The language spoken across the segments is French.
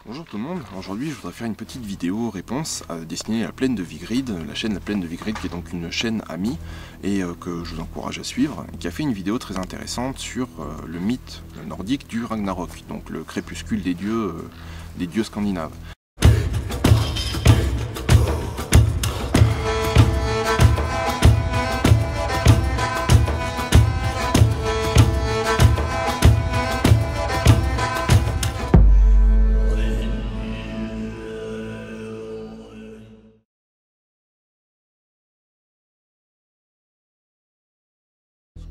Bonjour tout le monde, aujourd'hui je voudrais faire une petite vidéo réponse destinée à la plaine de Vigrid, la chaîne La Plaine de Vigrid qui est donc une chaîne amie et que je vous encourage à suivre, et qui a fait une vidéo très intéressante sur le mythe nordique du Ragnarok, donc le crépuscule des dieux scandinaves.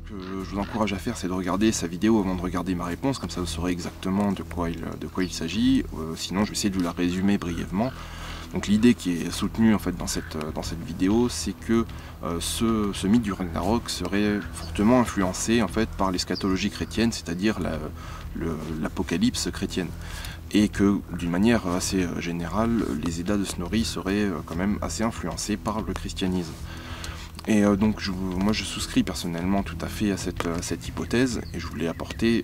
Ce que je vous encourage à faire, c'est de regarder sa vidéo avant de regarder ma réponse, comme ça vous saurez exactement de quoi il s'agit. Sinon je vais essayer de vous la résumer brièvement. Donc l'idée qui est soutenue en fait dans cette vidéo, c'est que ce mythe du Ragnarok serait fortement influencé en fait par l'eschatologie chrétienne, c'est-à-dire l'apocalypse chrétienne. Et que d'une manière assez générale, les Eddas de Snorri seraient quand même assez influencés par le christianisme. Et donc moi je souscris personnellement tout à fait à cette hypothèse, et je voulais apporter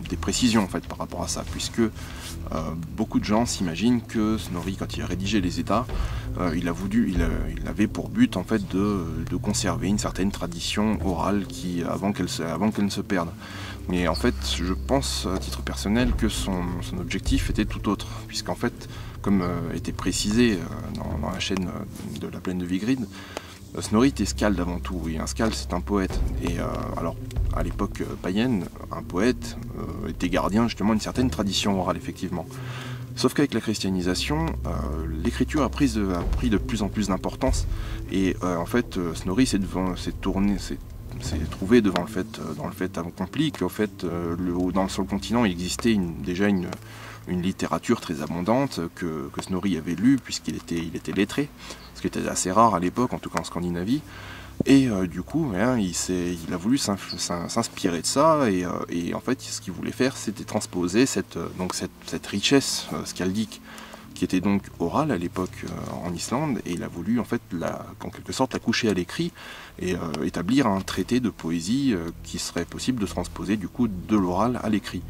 des précisions en fait par rapport à ça, puisque beaucoup de gens s'imaginent que Snorri, quand il a rédigé les Eddas, il avait pour but en fait de conserver une certaine tradition orale avant qu'elle ne se perde. Mais en fait je pense à titre personnel que son objectif était tout autre, puisqu'en fait, comme était précisé dans la chaîne de La Plaine de Vigrid, Snorri était skald avant tout, et un skald c'est un poète. Et alors, à l'époque païenne, un poète était gardien justement d'une certaine tradition orale, effectivement. Sauf qu'avec la christianisation, l'écriture a pris de plus en plus d'importance, et en fait, Snorri s'est trouvé dans le fait accompli qu'en fait, sur le continent, il existait déjà une littérature très abondante que Snorri avait lue, puisqu'il était lettré, ce qui était assez rare à l'époque, en tout cas en Scandinavie. Et du coup, il a voulu s'inspirer de ça, et en fait, ce qu'il voulait faire, c'était transposer cette richesse skaldique, qui était donc orale à l'époque en Islande, et il a voulu en fait en quelque sorte la coucher à l'écrit et établir un traité de poésie qui serait possible de transposer du coup de l'oral à l'écrit.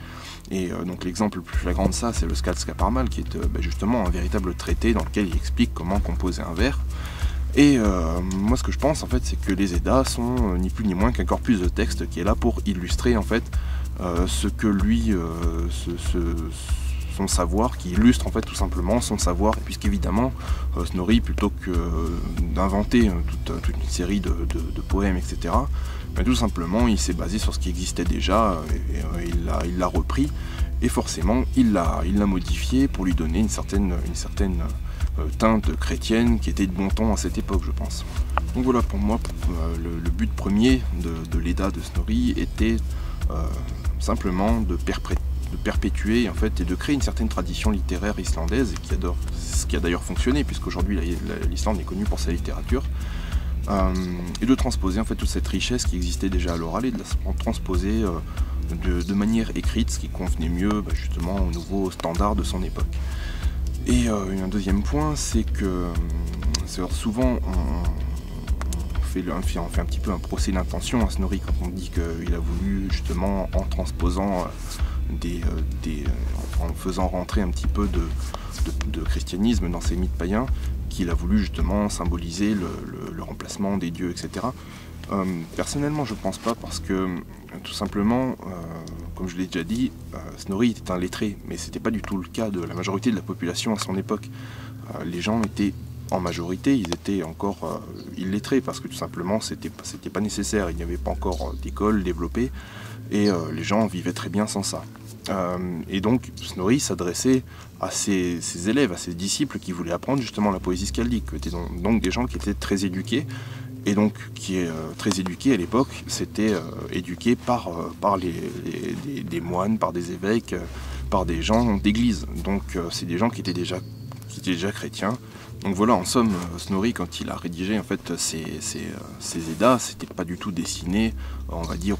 Et donc l'exemple le plus flagrant de ça, c'est le Skaldskaparmal, qui est justement un véritable traité dans lequel il explique comment composer un vers. Et moi ce que je pense en fait, c'est que les Eddas sont ni plus ni moins qu'un corpus de texte qui est là pour illustrer en fait ce que lui son savoir, qui illustre en fait tout simplement son savoir, puisqu'évidemment Snorri, plutôt que d'inventer toute une série de poèmes, etc., tout simplement il s'est basé sur ce qui existait déjà, et il l'a repris, et forcément il l'a modifié pour lui donner une certaine teinte chrétienne qui était de bon ton à cette époque, je pense. Donc voilà, pour moi, le but premier de l'Edda de Snorri était simplement de perpétuer en fait, et de créer une certaine tradition littéraire islandaise, ce qui a d'ailleurs fonctionné, puisqu'aujourd'hui l'Islande est connue pour sa littérature, et de transposer en fait toute cette richesse qui existait déjà à l'oral, et de la transposer de manière écrite, ce qui convenait mieux justement aux nouveaux standards de son époque. Et un deuxième point, c'est que souvent on fait un petit peu un procès d'intention à Snorri quand on dit qu'il a voulu justement, en transposant en faisant rentrer un petit peu de christianisme dans ces mythes païens, qu'il a voulu justement symboliser le remplacement des dieux, etc. Personnellement, je pense pas, parce que tout simplement, comme je l'ai déjà dit, Snorri était un lettré, mais c'était pas du tout le cas de la majorité de la population à son époque. Les gens étaient en majorité, ils étaient encore illettrés, parce que tout simplement c'était pas nécessaire, il n'y avait pas encore d'école développée, et les gens vivaient très bien sans ça. Et donc Snorri s'adressait à ses élèves, à ses disciples qui voulaient apprendre justement la poésie skaldique, qui étaient donc des gens qui étaient très éduqués, et donc qui est très éduqué à l'époque, c'était éduqué par des moines, par des évêques, par des gens d'église. Donc c'est des gens qui étaient déjà chrétiens. Donc voilà, en somme, Snorri, quand il a rédigé en fait ces Eddas, c'était pas du tout destiné, on va dire,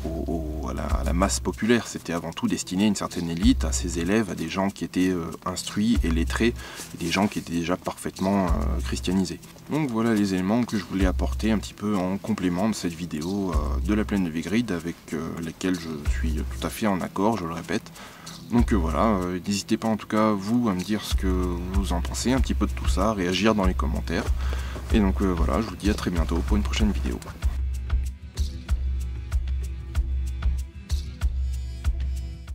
à la masse populaire. C'était avant tout destiné à une certaine élite, à ses élèves, à des gens qui étaient instruits et lettrés, et des gens qui étaient déjà parfaitement christianisés. Donc voilà les éléments que je voulais apporter un petit peu en complément de cette vidéo de La Plaine de Vigrid, avec laquelle je suis tout à fait en accord, je le répète. Donc voilà, n'hésitez pas en tout cas vous à me dire ce que vous en pensez un petit peu de tout ça, réagir dans les commentaires. Et donc voilà, je vous dis à très bientôt pour une prochaine vidéo.